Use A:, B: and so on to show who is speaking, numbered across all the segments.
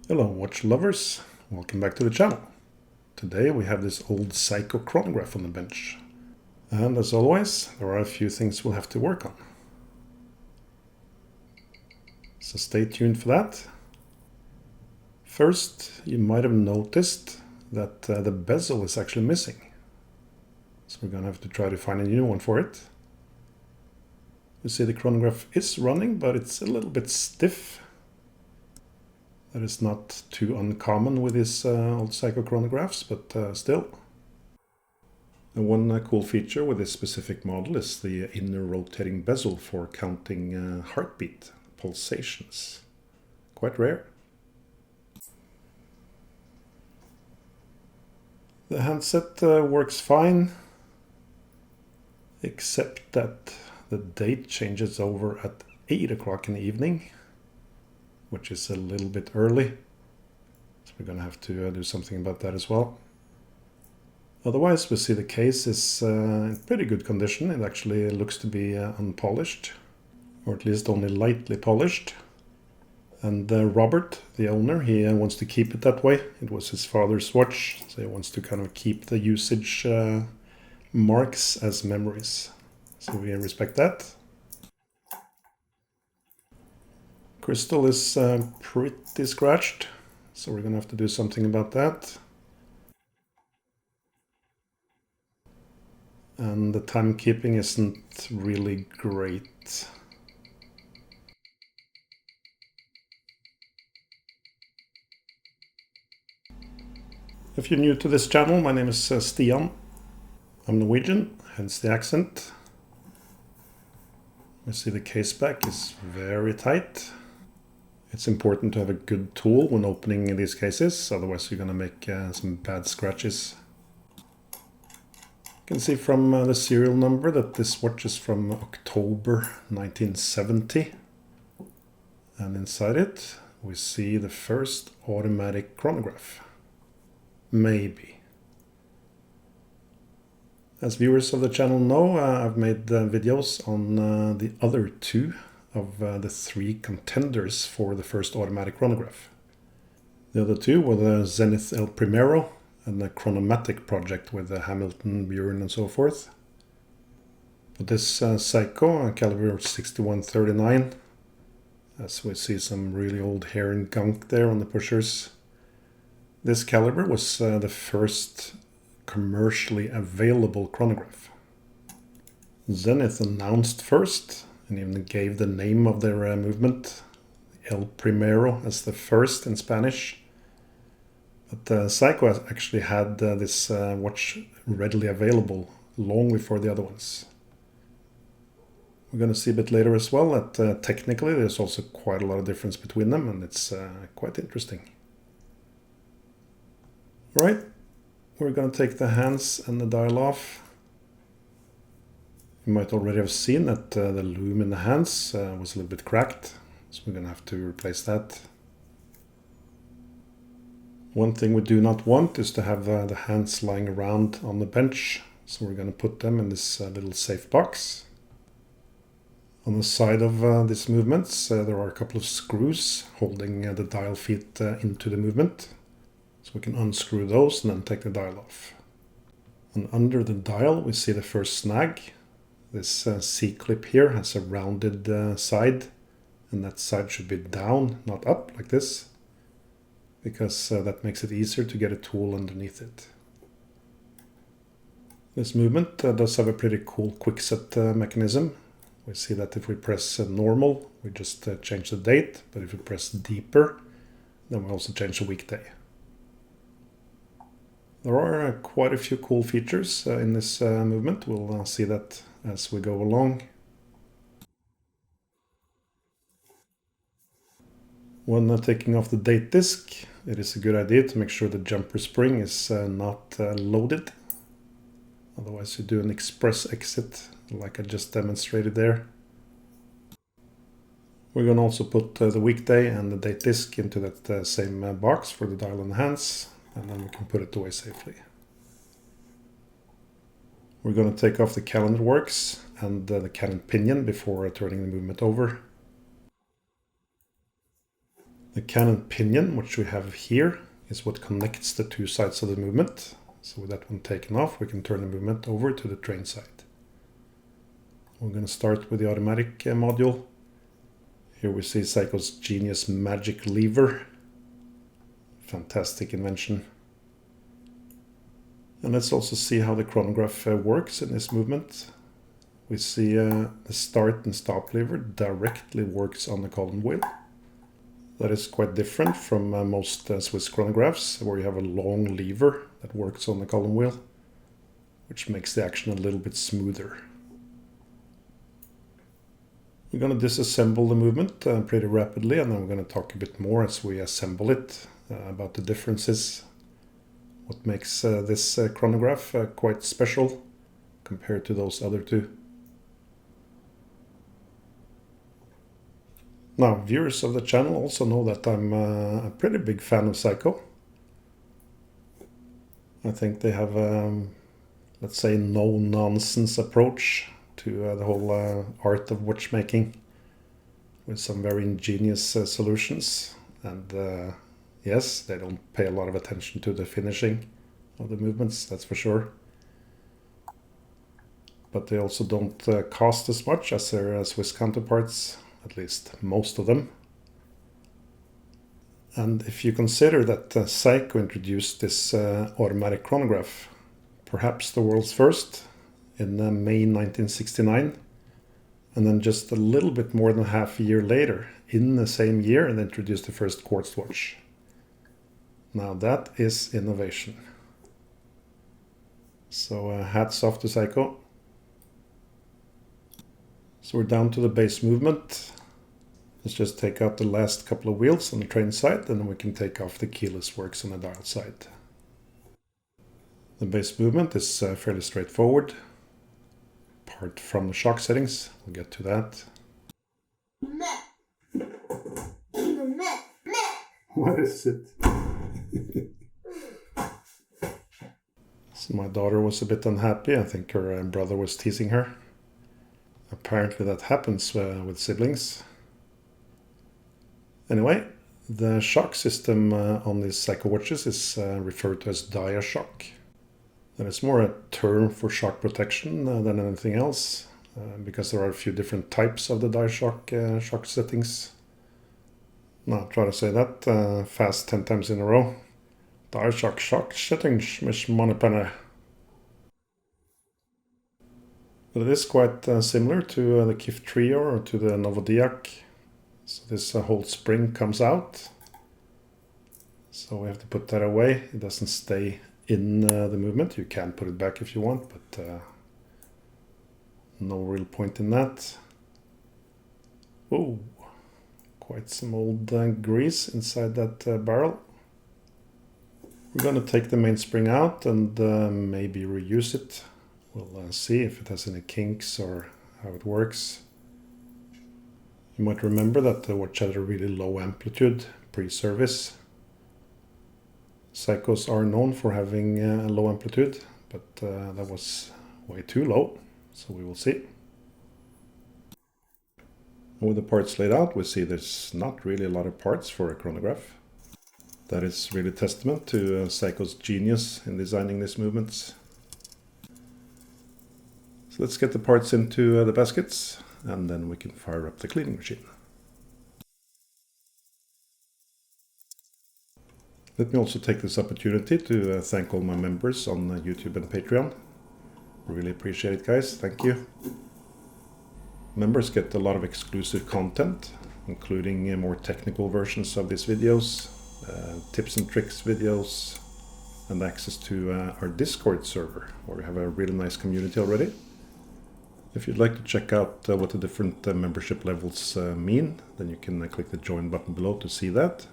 A: Hello watch lovers, welcome back to the channel. Today we have this old Seiko chronograph on the bench. And as always, there are a few things we'll have to work on. So stay tuned for that. First, you might have noticed that the bezel is actually missing. So we're gonna have to try to find a new one for it. You see the chronograph is running, but it's a little bit stiff. That is not too uncommon with these old Seiko chronographs, but still. And one cool feature with this specific model is the inner rotating bezel for counting heartbeat, pulsations. Quite rare. The handset works fine, except that the date changes over at 8 o'clock in the evening, which is a little bit early. So we're going to have to do something about that as well. Otherwise, we see the case is in pretty good condition. It actually looks to be unpolished, or at least only lightly polished. And Robert, the owner, he wants to keep it that way. It was his father's watch, so he wants to kind of keep the usage marks as memories. So we respect that. Crystal is pretty scratched, so we're gonna have to do something about that. And the timekeeping isn't really great. If you're new to this channel, my name is Stian. I'm Norwegian, hence the accent. You see the case back is very tight. It's important to have a good tool when opening these cases, otherwise you're going to make some bad scratches. You can see from the serial number that this watch is from October 1970. And inside it we see the first automatic chronograph. Maybe. As viewers of the channel know, I've made videos on the other two of the three contenders for the first automatic chronograph. The other two were the Zenith El Primero and the Chrono-Matic project with the Hamilton, Buren and so forth. But this Seiko, caliber 6139, as we see some really old hair and gunk there on the pushers. This caliber was the first commercially available chronograph. Zenith announced first, and even gave the name of their movement, El Primero, as the first in Spanish. But Seiko actually had this watch readily available long before the other ones. We're going to see a bit later as well that technically there's also quite a lot of difference between them, and it's quite interesting. Right, we're going to take the hands and the dial off. You might already have seen that the loom in the hands was a little bit cracked, so we're going to have to replace that. One thing we do not want is to have the hands lying around on the bench, so we're going to put them in this little safe box. On the side of these movements there are a couple of screws holding the dial feet into the movement, so we can unscrew those and then take the dial off. And under the dial we see the first snag. This C-clip here has a rounded side, and that side should be down, not up like this, because that makes it easier to get a tool underneath it. This movement does have a pretty cool quickset mechanism. We see that if we press normal, we just change the date, but if we press deeper, then we also change the weekday. There are quite a few cool features in this movement. We'll see that as we go along. When taking off the date disc, it is a good idea to make sure the jumper spring is not loaded. Otherwise you do an express exit like I just demonstrated there. We're going to also put the weekday and the date disc into that same box for the dial and the hands, and then we can put it away safely. We're going to take off the calendar works and the cannon pinion before turning the movement over. The cannon pinion, which we have here, is what connects the two sides of the movement. So with that one taken off, we can turn the movement over to the train side. We're going to start with the automatic module. Here we see Seiko's genius magic lever. Fantastic invention. And let's also see how the chronograph works in this movement. We see the start and stop lever directly works on the column wheel. That is quite different from most Swiss chronographs, where you have a long lever that works on the column wheel, which makes the action a little bit smoother. We're going to disassemble the movement pretty rapidly, and then we're going to talk a bit more as we assemble it about the differences. What makes this chronograph quite special compared to those other two. Now, viewers of the channel also know that I'm a pretty big fan of Seiko. I think they have, let's say, no-nonsense approach to the whole art of watchmaking, with some very ingenious solutions. And yes, they don't pay a lot of attention to the finishing of the movements, that's for sure. But they also don't cost as much as their Swiss counterparts. At least most of them. And if you consider that Seiko introduced this automatic chronograph, perhaps the world's first, in May 1969, and then just a little bit more than half a year later, in the same year, they introduced the first quartz watch. Now that is innovation. So hats off to Seiko. So we're down to the base movement. Let's just take out the last couple of wheels on the train side, and then we can take off the keyless works on the dial side. The base movement is fairly straightforward, apart from the shock settings. We'll get to that. What is it? So my daughter was a bit unhappy. I think her brother was teasing her. Apparently that happens with siblings. Anyway, the shock system on these Seiko watches is referred to as dia shock. That is more a term for shock protection than anything else, because there are a few different types of the dia shock shock settings. Now try to say that fast 10 times in a row. Dia shock settings, Miss Moneypenny. But it is quite similar to the KIF Trio or to the Novodiac. So this whole spring comes out. So we have to put that away. It doesn't stay in the movement. You can put it back if you want, but no real point in that. Oh, quite some old grease inside that barrel. We're going to take the mainspring out and maybe reuse it. We'll see if it has any kinks or how it works. You might remember that the watch had a really low amplitude pre-service. Seikos are known for having a low amplitude, but that was way too low, so we will see. With the parts laid out, we see there's not really a lot of parts for a chronograph. That is really testament to Seiko's genius in designing these movements. So let's get the parts into the baskets, and then we can fire up the cleaning machine. Let me also take this opportunity to thank all my members on YouTube and Patreon. Really appreciate it, guys. Thank you. Members get a lot of exclusive content, including more technical versions of these videos, tips and tricks videos, and access to our Discord server, where we have a really nice community already. If you'd like to check out what the different membership levels mean, then you can click the join button below to see that,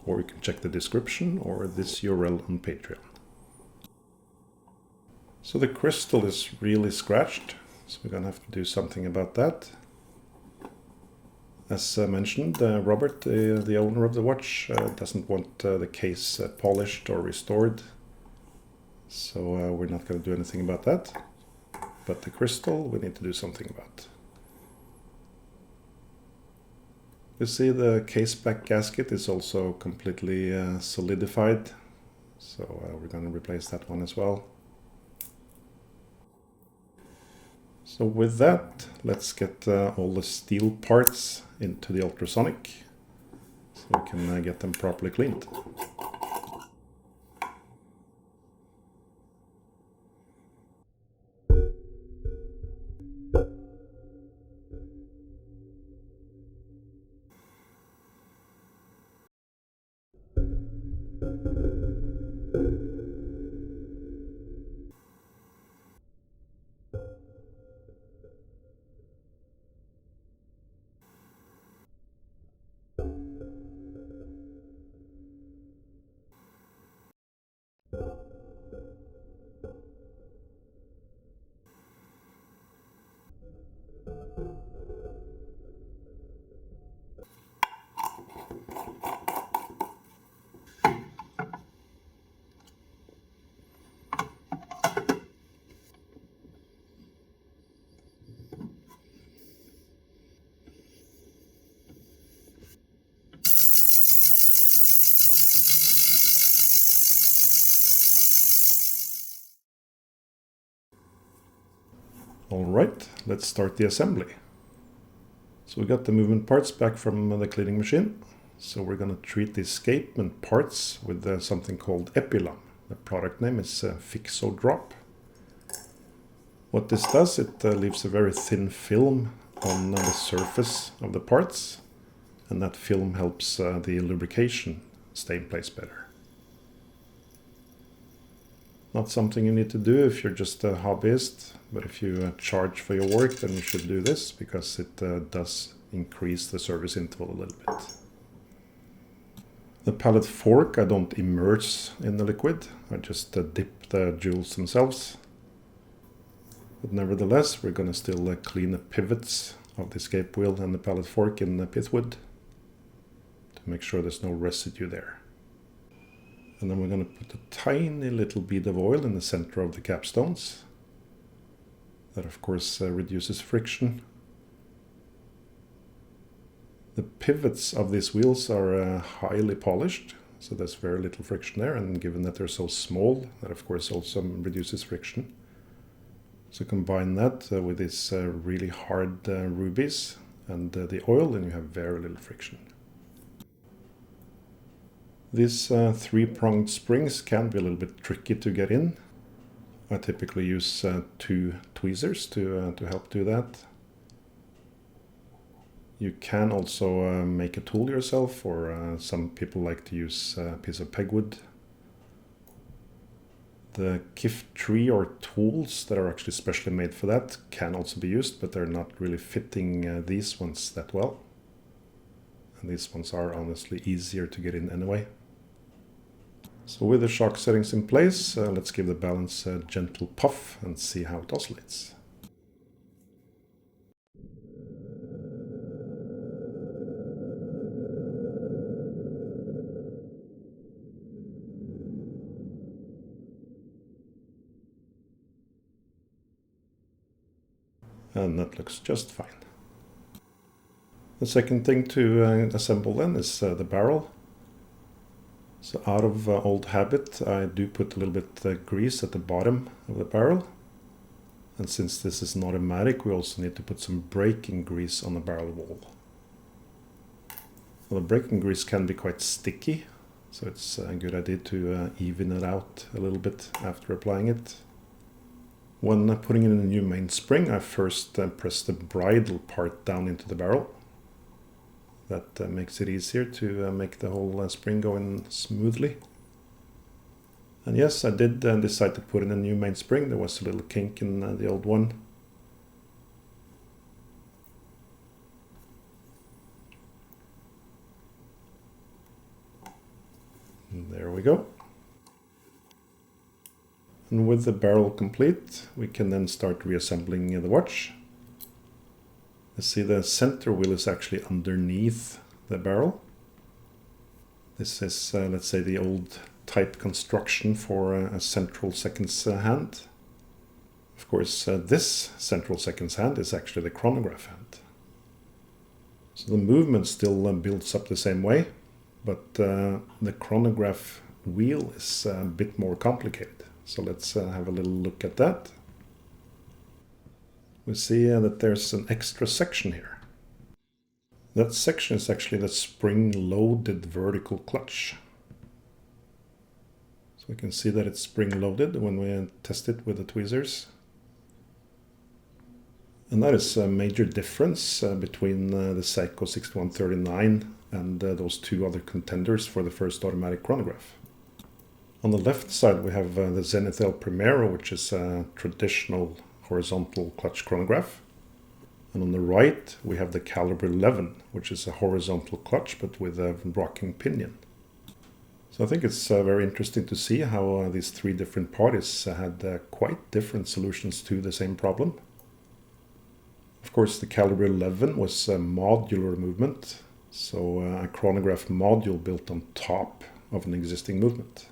A: or you can check the description or this URL on Patreon. So the crystal is really scratched, so we're gonna have to do something about that. As mentioned, Robert, the owner of the watch, doesn't want the case polished or restored, so we're not going to do anything about that. But the crystal we need to do something about. You see the case back gasket is also completely solidified, so we're going to replace that one as well. So with that, let's get all the steel parts into the ultrasonic so we can get them properly cleaned. Alright, let's start the assembly. So we got the movement parts back from the cleaning machine. So we're going to treat the escapement parts with something called Epilam. The product name is Fixo Drop. What this does, it leaves a very thin film on the surface of the parts, and that film helps the lubrication stay in place better. Not something you need to do if you're just a hobbyist, but if you charge for your work, then you should do this because it does increase the service interval a little bit. The pallet fork I don't immerse in the liquid, I just dip the jewels themselves. But nevertheless, we're going to still clean the pivots of the escape wheel and the pallet fork in the pithwood to make sure there's no residue there. And then we're going to put a tiny little bead of oil in the center of the capstones. That of course reduces friction. The pivots of these wheels are highly polished, so there's very little friction there, and given that they're so small, that of course also reduces friction. So combine that with these really hard rubies and the oil, and you have very little friction. These three-pronged springs can be a little bit tricky to get in. I typically use 2 tweezers to help do that. You can also make a tool yourself, or some people like to use a piece of pegwood. The kiff tree or tools that are actually specially made for that can also be used, but they're not really fitting these ones that well. And these ones are honestly easier to get in anyway. So with the shock settings in place, let's give the balance a gentle puff and see how it oscillates. And that looks just fine. The second thing to assemble then is the barrel. So out of old habit, I do put a little bit grease at the bottom of the barrel. And since this is an automatic, we also need to put some braking grease on the barrel wall. Well, the braking grease can be quite sticky, so it's a good idea to even it out a little bit after applying it. When putting in a new mainspring, I first press the bridle part down into the barrel. That makes it easier to make the whole spring go in smoothly. And yes, I did decide to put in a new mainspring. There was a little kink in the old one. And there we go. And with the barrel complete, we can then start reassembling the watch. You see the center wheel is actually underneath the barrel. This is, let's say, the old type construction for a central seconds hand. Of course, this central seconds hand is actually the chronograph hand. So the movement still builds up the same way, but the chronograph wheel is a bit more complicated. So let's have a little look at that. We see that there's an extra section here. That section is actually the spring-loaded vertical clutch. So we can see that it's spring-loaded when we test it with the tweezers. And that is a major difference between the Seiko 6139 and those two other contenders for the first automatic chronograph. On the left side we have the Zenith El Primero, which is a traditional horizontal clutch chronograph. And on the right we have the caliber 11, which is a horizontal clutch but with a rocking pinion. So I think it's very interesting to see how these three different parties had quite different solutions to the same problem. Of course, the caliber 11 was a modular movement, so a chronograph module built on top of an existing movement.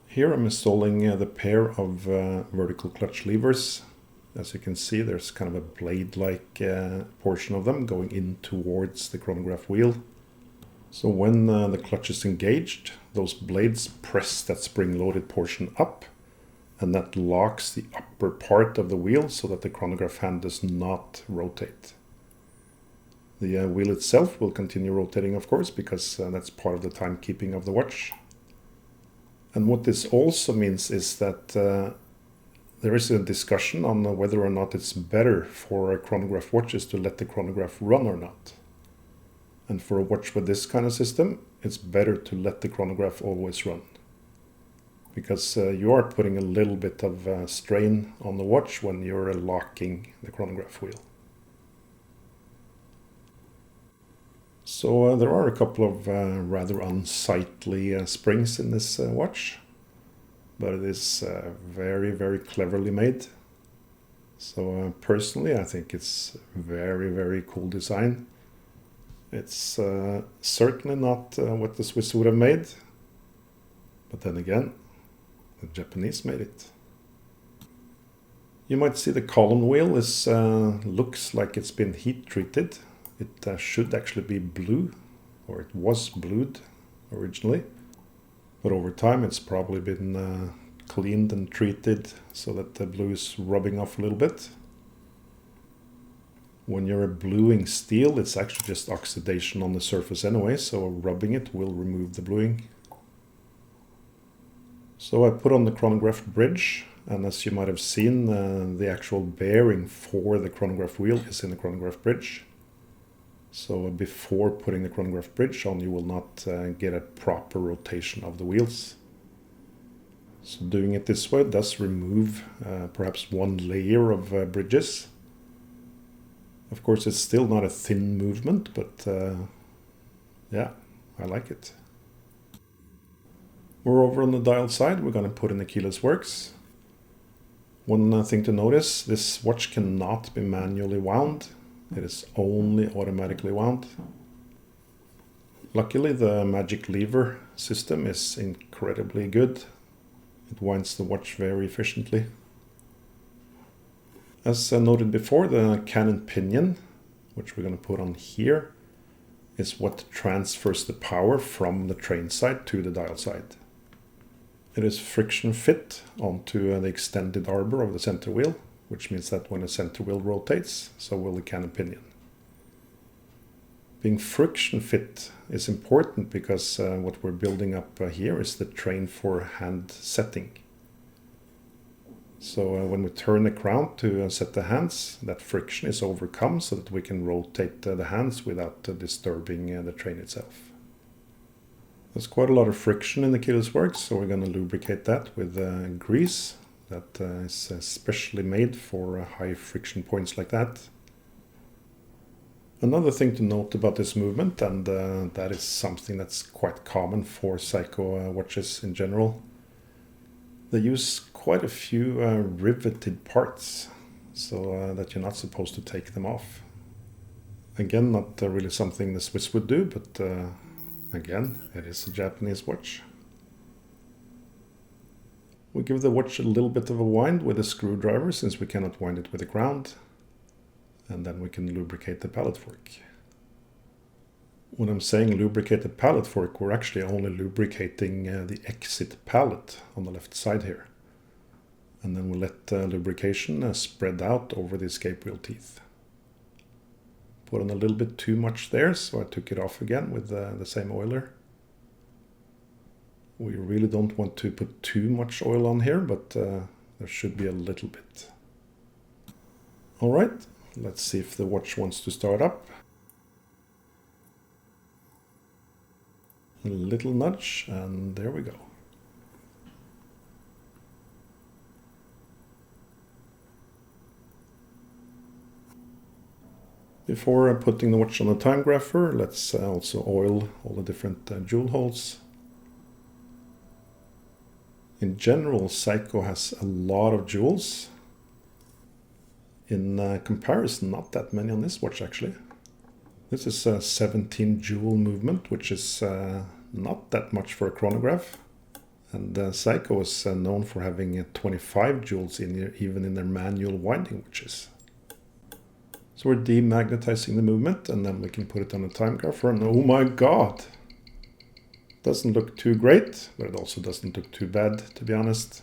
A: Here I'm installing the pair of vertical clutch levers. As you can see, there's kind of a blade-like portion of them going in towards the chronograph wheel. So when the clutch is engaged, those blades press that spring-loaded portion up, and that locks the upper part of the wheel so that the chronograph hand does not rotate. The wheel itself will continue rotating, of course, because that's part of the timekeeping of the watch. And what this also means is that there is a discussion on whether or not it's better for chronograph watches to let the chronograph run or not. And for a watch with this kind of system, it's better to let the chronograph always run. Because you are putting a little bit of strain on the watch when you're locking the chronograph wheel. So there are a couple of rather unsightly springs in this watch, but it is very, very cleverly made. So personally, I think it's very, very cool design. It's certainly not what the Swiss would have made, but then again, the Japanese made it. You might see the column wheel is looks like it's been heat treated. It should actually be blue, or it was blued originally, but over time it's probably been cleaned and treated so that the blue is rubbing off a little bit. When you're bluing steel, it's actually just oxidation on the surface anyway, so rubbing it will remove the bluing. So I put on the chronograph bridge, and as you might have seen, the actual bearing for the chronograph wheel is in the chronograph bridge. So before putting the chronograph bridge on, you will not get a proper rotation of the wheels. So doing it this way does remove perhaps one layer of bridges. Of course, it's still not a thin movement, but yeah, I like it. We're over on the dial side. We're going to put in the keyless works. One thing to notice, this watch cannot be manually wound. It is only automatically wound. Luckily, the magic lever system is incredibly good. It winds the watch very efficiently. As noted before, the cannon pinion, which we're going to put on here, is what transfers the power from the train side to the dial side. It is friction fit onto the extended arbor of the center wheel, which means that when the center wheel rotates, so will the cannon pinion. Being friction fit is important because what we're building up here is the train for hand setting. So when we turn the crown to set the hands, that friction is overcome so that we can rotate the hands without disturbing the train itself. There's quite a lot of friction in the keyless works, so we're going to lubricate that with grease that is specially made for high friction points like that. Another thing to note about this movement, and that is something that's quite common for Seiko watches in general, they use quite a few riveted parts, so that you're not supposed to take them off. Again, not really something the Swiss would do, but again, it is a Japanese watch. We give the watch a little bit of a wind with a screwdriver since we cannot wind it with a ground. and then we can lubricate the pallet fork. When I'm saying lubricate the pallet fork, we're actually only lubricating the exit pallet on the left side here. And then we'll let lubrication spread out over the escape wheel teeth. Put on a little bit too much there, so I took it off again with the same oiler. We really don't want to put too much oil on here, but there should be a little bit. Alright, let's see if the watch wants to start up. A little nudge, and there we go. Before putting the watch on the time grapher, let's also oil all the different jewel holes. In general, Seiko has a lot of jewels. In comparison, not that many on this watch actually. This is a 17 jewel movement, which is not that much for a chronograph. And Seiko is known for having 25 jewels in here, even in their manual winding watches. So we're demagnetizing the movement, and then we can put it on a time grapher, and oh my god! Doesn't look too great, but it also doesn't look too bad, to be honest.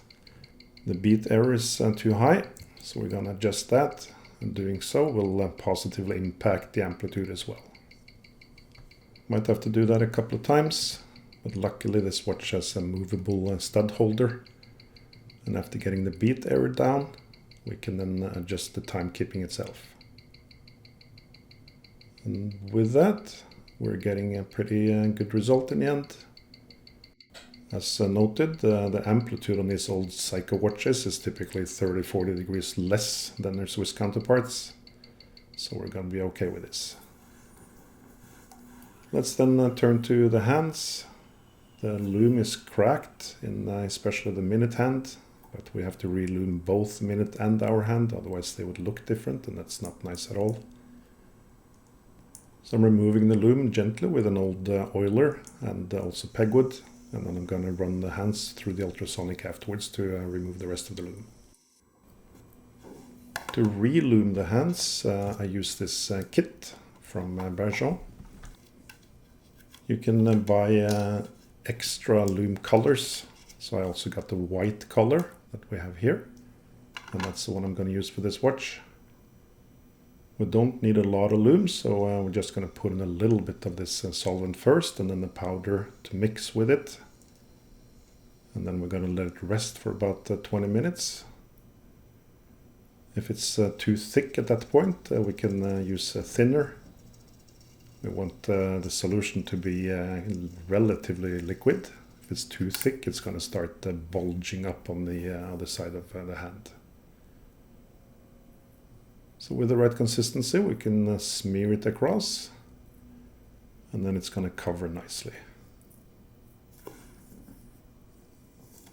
A: The beat error is too high, so we're gonna adjust that, and doing so will positively impact the amplitude as well. Might have to do that a couple of times, but luckily this watch has a movable stud holder, and after getting the beat error down, we can then adjust the timekeeping itself. And with that, we're getting a pretty good result in the end. As noted, the amplitude on these old Seiko watches is typically 30-40 degrees less than their Swiss counterparts, so we're going to be okay with this. Let's then turn to the hands. The loom is cracked, in especially the minute hand, but we have to re-loom both minute and hour hand, otherwise they would look different, and that's not nice at all. So I'm removing the loom gently with an old oiler and also pegwood, and then I'm going to run the hands through the ultrasonic afterwards to remove the rest of the loom. To re-loom the hands, I use this kit from Bergeon. You can buy extra loom colors, so I also got the white color that we have here, and that's the one I'm going to use for this watch. We don't need a lot of loom, so we're just going to put in a little bit of this solvent first, and then the powder to mix with it. And then we're going to let it rest for about 20 minutes. If it's too thick at that point, we can use a thinner. We want the solution to be relatively liquid. If it's too thick, it's going to start bulging up on the other side of the hand. So with the right consistency, we can smear it across, and then it's going to cover nicely.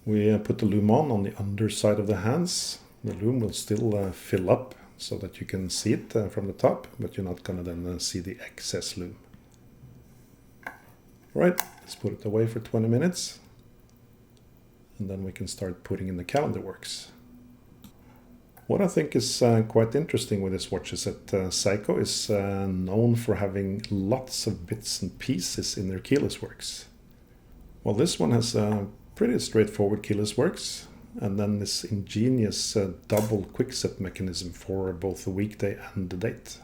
A: We put the loom on the underside of the hands. The loom will still fill up so that you can see it from the top, but you're not going to then see the excess loom. Right, let's put it away for 20 minutes, and then we can start putting in the calendar works. What I think is quite interesting with this watch is that Seiko is known for having lots of bits and pieces in their keyless works. Well, this one has a pretty straightforward keyless works, and then this ingenious double quickset mechanism for both the weekday and the date.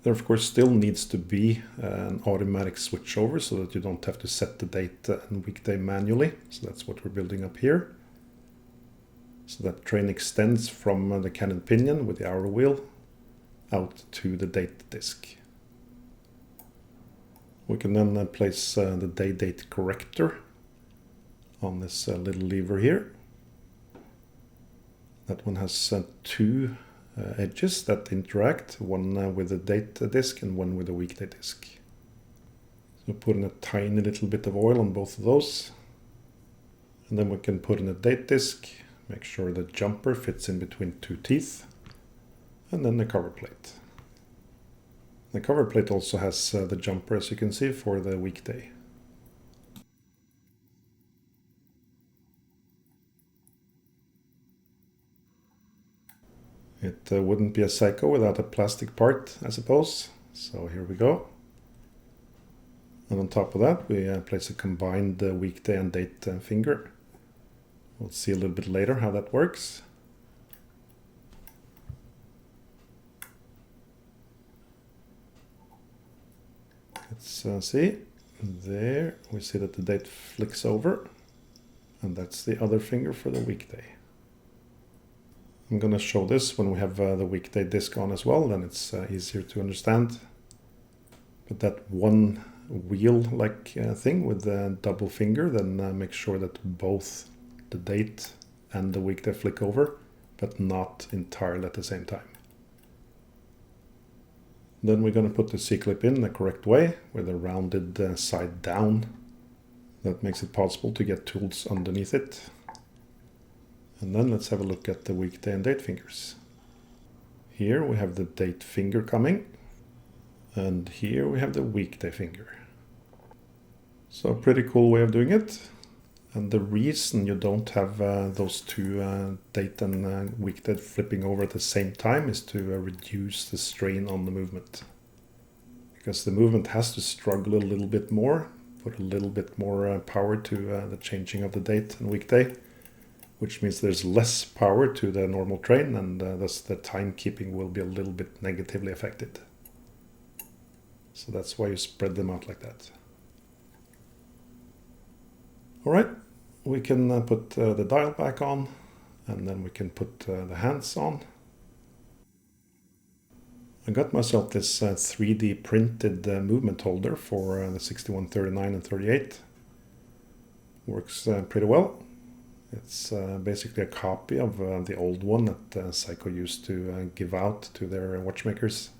A: There of course still needs to be an automatic switchover so that you don't have to set the date and weekday manually, so that's what we're building up here. So that train extends from the cannon pinion with the hour wheel out to the date disc. We can then place the day-date corrector on this little lever here. That one has two edges that interact, one with the date disc and one with the weekday disc. So put in a tiny little bit of oil on both of those, and then we can put in a date disc. Make sure the jumper fits in between two teeth, and then the cover plate. The cover plate also has the jumper, as you can see, for the weekday. It wouldn't be a Seiko without a plastic part, I suppose. So here we go. And on top of that, we place a combined weekday and date finger. We'll see a little bit later how that works. Let's see. There, we see that the date flicks over. And that's the other finger for the weekday. I'm going to show this when we have the weekday disc on as well, then it's easier to understand. But that one wheel-like thing with the double finger, then make sure that both the date and the weekday flick over, but not entirely at the same time. Then we're going to put the C-clip in the correct way with a rounded side down. That makes it possible to get tools underneath it. And then let's have a look at the weekday and date fingers. Here we have the date finger coming, and here we have the weekday finger. So a pretty cool way of doing it. And the reason you don't have those two date and weekday flipping over at the same time is to reduce the strain on the movement. Because the movement has to struggle a little bit more, put a little bit more power to the changing of the date and weekday, which means there's less power to the normal train, and thus the timekeeping will be a little bit negatively affected. So that's why you spread them out like that. Alright, we can put the dial back on, and then we can put the hands on. I got myself this 3D printed movement holder for the 6139 and 38. Works pretty well. It's basically a copy of the old one that Seiko used to give out to their watchmakers.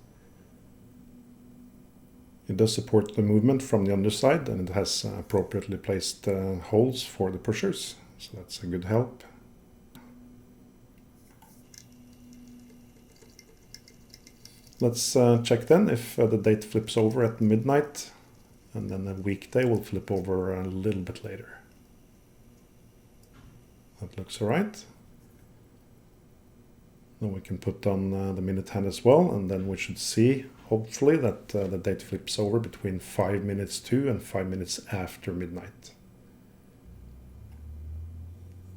A: It does support the movement from the underside, and it has appropriately placed holes for the pushers, so that's a good help. Let's check then if the date flips over at midnight, and then the weekday will flip over a little bit later. That looks alright. Then we can put on the minute hand as well, and then we should see, hopefully, that the date flips over between 5 minutes to and 5 minutes after midnight.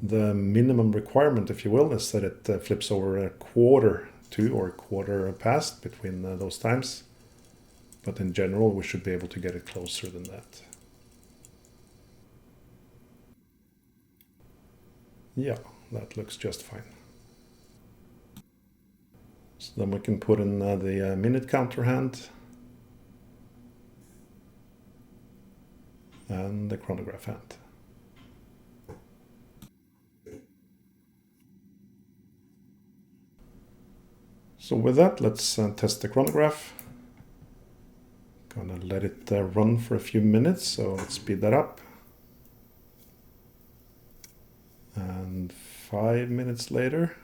A: The minimum requirement, if you will, is that it flips over a quarter to or a quarter past between those times. But in general, we should be able to get it closer than that. Yeah, that looks just fine. So then we can put in the minute counter hand and the chronograph hand. So with that, let's test the chronograph. Gonna let it run for a few minutes, so let's speed that up. And 5 minutes later,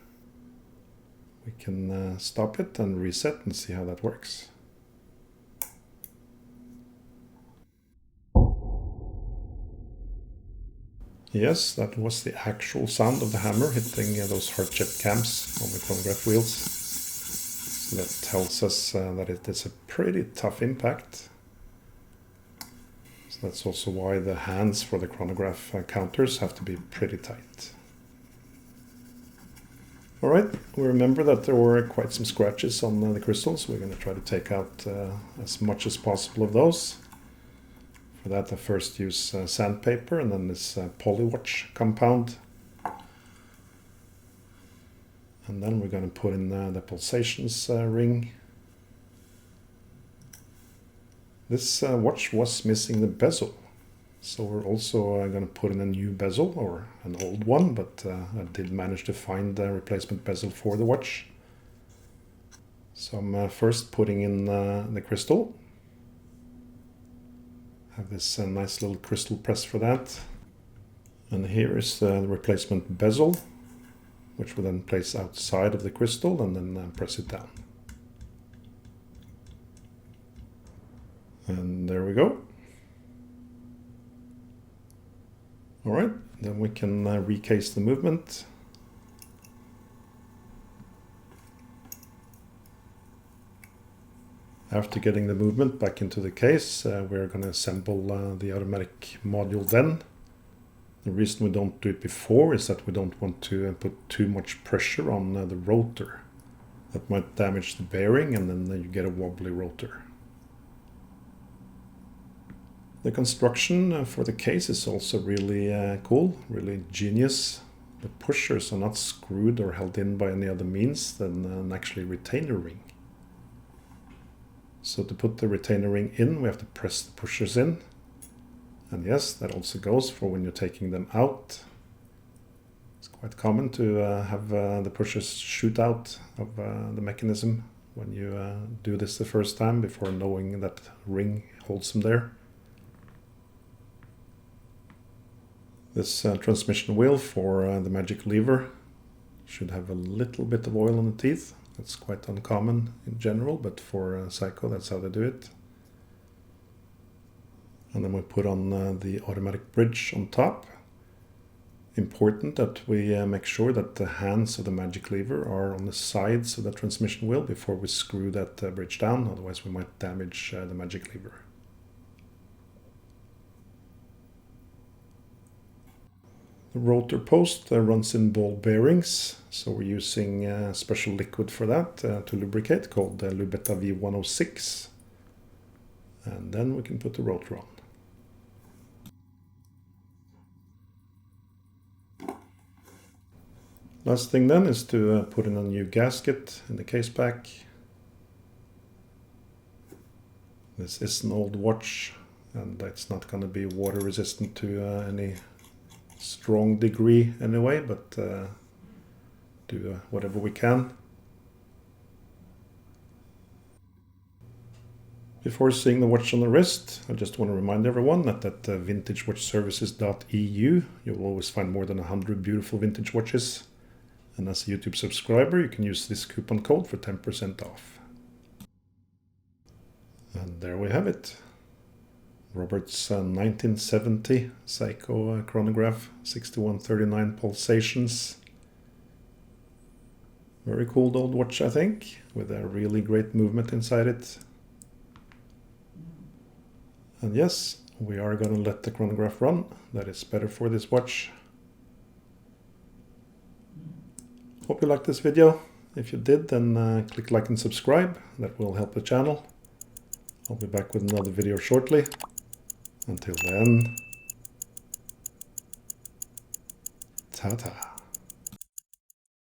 A: we can stop it and reset and see how that works. Yes, that was the actual sound of the hammer hitting those hard-chipped cams on the chronograph wheels. So that tells us that it is a pretty tough impact. So that's also why the hands for the chronograph counters have to be pretty tight. Alright, we remember that there were quite some scratches on the crystals. We're going to try to take out as much as possible of those. For that I first use sandpaper and then this polywatch compound. And then we're going to put in the pulsations ring. This watch was missing the bezel. So we're also going to put in a new bezel, or an old one, but I did manage to find a replacement bezel for the watch. So I'm first putting in the crystal. Have this nice little crystal press for that. And here is the replacement bezel, which we'll then place outside of the crystal and then press it down. And there we go. Alright, then we can recase the movement. After getting the movement back into the case, we're going to assemble the automatic module then. The reason we don't do it before is that we don't want to put too much pressure on the rotor. That might damage the bearing and then you get a wobbly rotor. The construction for the case is also really cool, really genius. The pushers are not screwed or held in by any other means than an actually retainer ring. So to put the retainer ring in, we have to press the pushers in. And yes, that also goes for when you're taking them out. It's quite common to have the pushers shoot out of the mechanism when you do this the first time before knowing that ring holds them there. This transmission wheel for the magic lever should have a little bit of oil on the teeth. That's quite uncommon in general, but for Seiko that's how they do it. And then we put on the automatic bridge on top. Important that we make sure that the hands of the magic lever are on the sides of the transmission wheel before we screw that bridge down, otherwise we might damage the magic lever. The rotor post runs in ball bearings, so we're using special liquid for that to lubricate called Lubetta V106. And then we can put the rotor on. Last thing then is to put in a new gasket in the case pack. This is an old watch and it's not going to be water resistant to any strong degree anyway, but do whatever we can. Before seeing the watch on the wrist, I just want to remind everyone that at vintagewatchservices.eu you'll always find more than 100 beautiful vintage watches. And as a YouTube subscriber, you can use this coupon code for 10% off. And there we have it. Robert's 1970 Seiko chronograph, 6139 pulsations. Very cool old watch, I think, with a really great movement inside it. And yes, we are going to let the chronograph run. That is better for this watch. Hope you liked this video. If you did, then click like and subscribe. That will help the channel. I'll be back with another video shortly. Until then, ta-ta.